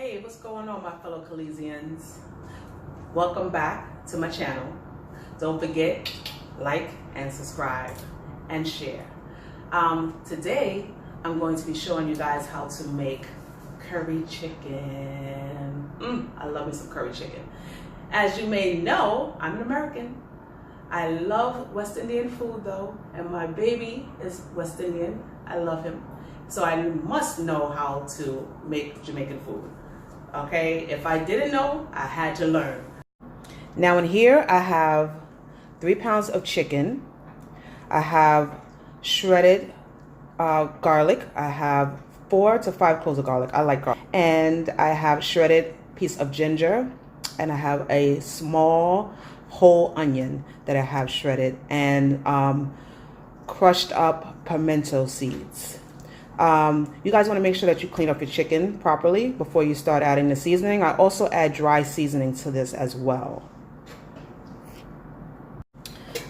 Hey, what's going on, my fellow Chalesians? Welcome back to my channel. Don't forget, like and subscribe and share. Today, I'm going to be showing you guys how to make curry chicken. I love me some curry chicken. As you may know, I'm an American. I love West Indian food though, and my baby is West Indian. I love him. So I must know how to make Jamaican food. Okay, if I didn't know, I had to learn. Now in here I have 3 pounds of chicken. I have shredded garlic. I have 4 to 5 cloves of garlic. I like garlic. And I have shredded piece of ginger. And I have a small whole onion that I have shredded. And crushed up pimento seeds. You guys want to make sure that you clean up your chicken properly before you start adding the seasoning. I also add dry seasoning to this as well.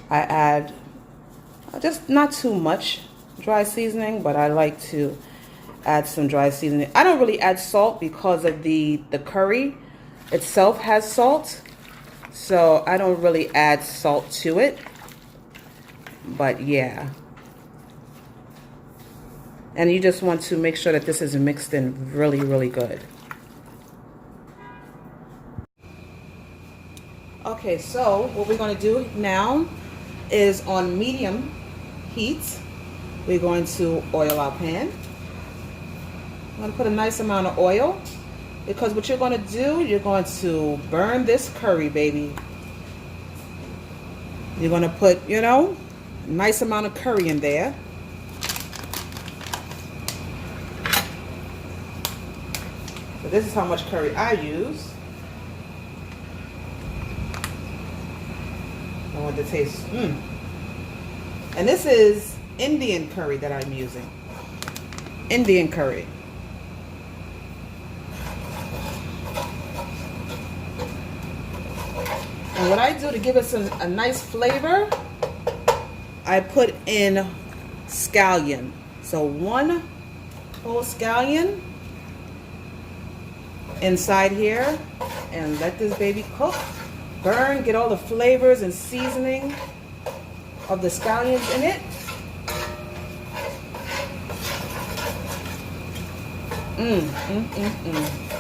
I add just not too much dry seasoning, but I like to add some dry seasoning. I don't really add salt because of the curry itself has salt, so I don't really add salt to it, but yeah. And you just want to make sure that this is mixed in really, really good. Okay, so what we're going to do now is on medium heat, we're going to oil our pan. I'm going to put a nice amount of oil because what you're going to do, you're going to burn this curry, baby. You're going to put, you know, a nice amount of curry in there. So this is how much curry I use. I want the taste. And this is Indian curry that I'm using. Indian curry. And what I do to give it a nice flavor, I put in scallion. So 1 whole scallion inside here, and let this baby cook, burn, get all the flavors and seasoning of the scallions in it.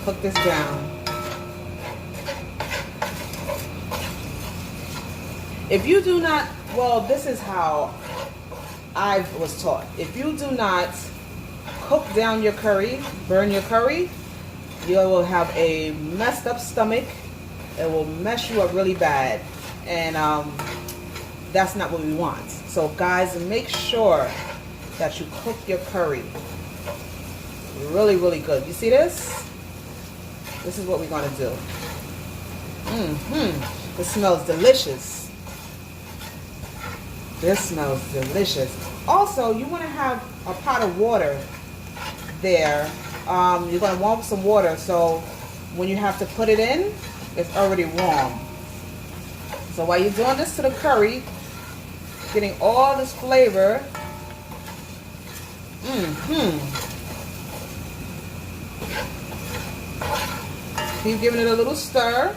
Cook this down. If you do not, well, this is how I was taught. If you do not cook down your curry, burn your curry, you will have a messed up stomach. It will mess you up really bad. And that's not what we want. So guys, make sure that you cook your curry really, really good. You see this? This is what we're going to do. It smells delicious. This smells delicious. Also, you want to have a pot of water there. You're going to warm some water, so when you have to put it in, it's already warm. So while you're doing this to the curry, getting all this flavor, keep giving it a little stir.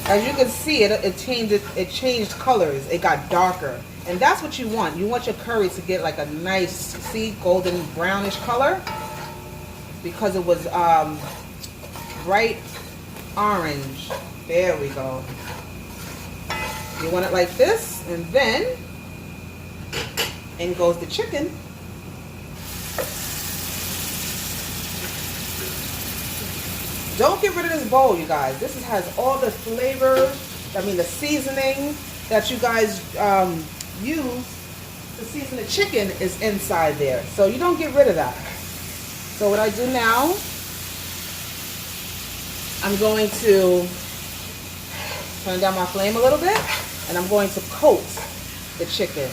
As you can see, it changed colors. It got darker. And that's what you want. You want your curry to get like a nice, see, golden brownish color. Because it was bright orange. There we go. You want it like this. And then, in goes the chicken. Don't get rid of this bowl, you guys. This has all the flavors, the seasoning that you guys use to season the chicken is inside there. So you don't get rid of that. So what I do now, I'm going to turn down my flame a little bit, and I'm going to coat the chicken.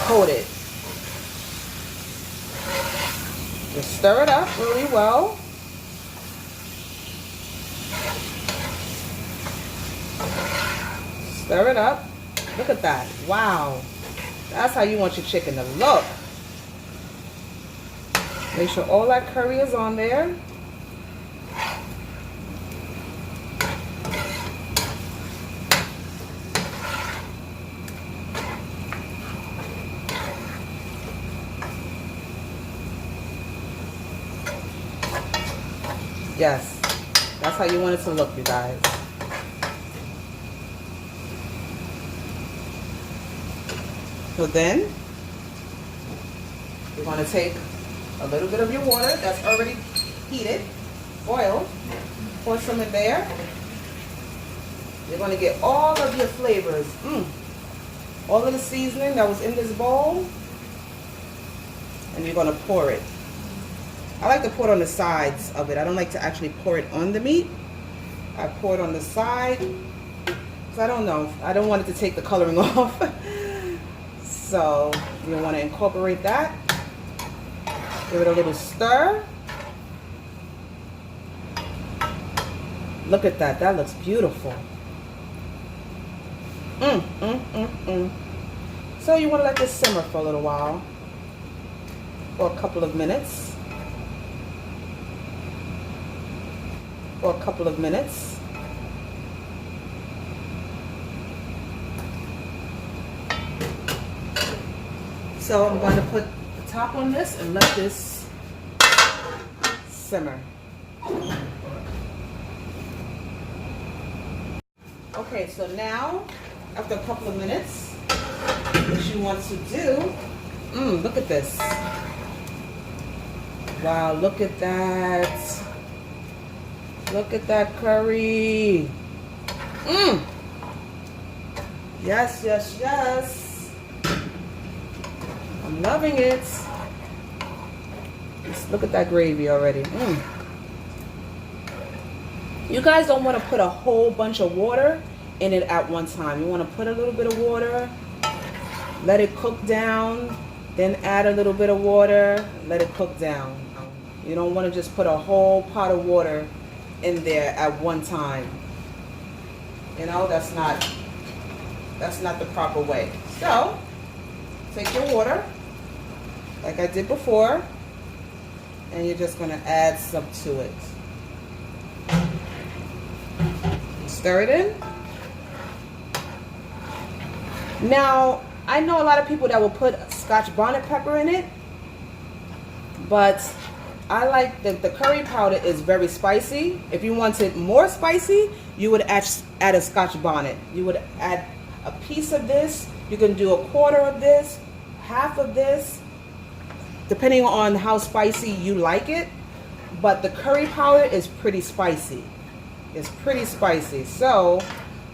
Coat it. Just stir it up really well. Stir it up. Look at that. Wow. That's how you want your chicken to look. Make sure all that curry is on there. Yes, that's how you want it to look, you guys. So then, you're going to take a little bit of your water that's already heated, boiled, pour some in there. You're going to get all of your flavors, all of the seasoning that was in this bowl, and you're going to pour it. I like to pour it on the sides of it. I don't like to actually pour it on the meat. I pour it on the side, because I don't know. I don't want it to take the coloring off. So you want to incorporate that. Give it a little stir. Look at that. That looks beautiful. So you want to let this simmer for a little while, for a couple of minutes. For a couple of minutes. So I'm going to put the top on this and let this simmer. Okay, so now, after a couple of minutes, what you want to do, look at this. Wow, look at that. Look at that curry. Yes, yes, yes. I'm loving it. Just look at that gravy already. You guys don't want to put a whole bunch of water in it at one time. You want to put a little bit of water, let it cook down, then add a little bit of water, let it cook down. You don't want to just put a whole pot of water in there at one time. You know, that's not the proper way. So take your water like I did before, and you're just going to add some to it. Stir it in. Now I know a lot of people that will put Scotch bonnet pepper in it, but I like the curry powder is very spicy. If you wanted more spicy, you would add a Scotch bonnet. You would add a piece of this. You can do a quarter of this, half of this, depending on how spicy you like it. But the curry powder is pretty spicy. It's pretty spicy. So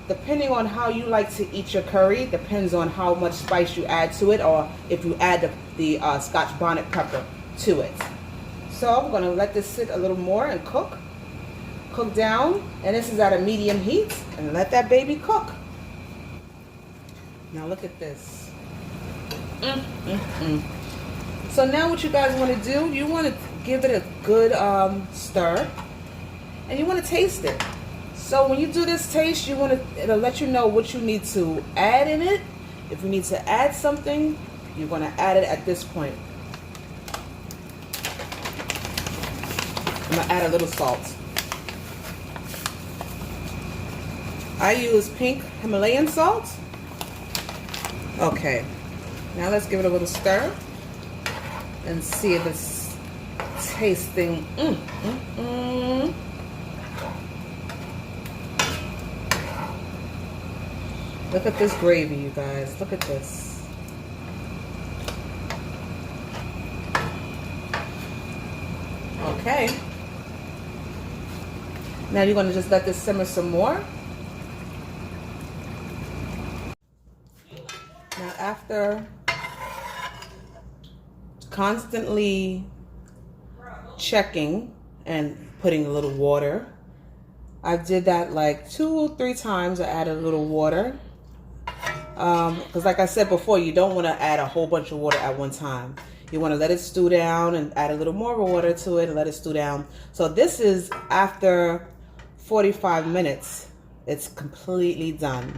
depending on how you like to eat your curry, depends on how much spice you add to it, or if you add the Scotch bonnet pepper to it. So I'm going to let this sit a little more and cook down, and this is at a medium heat, and let that baby cook. Now look at this. So now what you guys want to do, you want to give it a good stir, and you want to taste it. So when you do this taste, it'll let you know what you need to add in it. If you need to add something, you're going to add it at this point. I'm going to add a little salt. I use pink Himalayan salt. Okay, now let's give it a little stir and see if it's tasting. Look at this gravy, you guys. Look at this. Okay. Now you're going to just let this simmer some more. Now after constantly checking and putting a little water, I did that like 2 or 3 times. I added a little water. Because like I said before, you don't want to add a whole bunch of water at one time. You want to let it stew down and add a little more water to it and let it stew down. So this is after 45 minutes. It's completely done.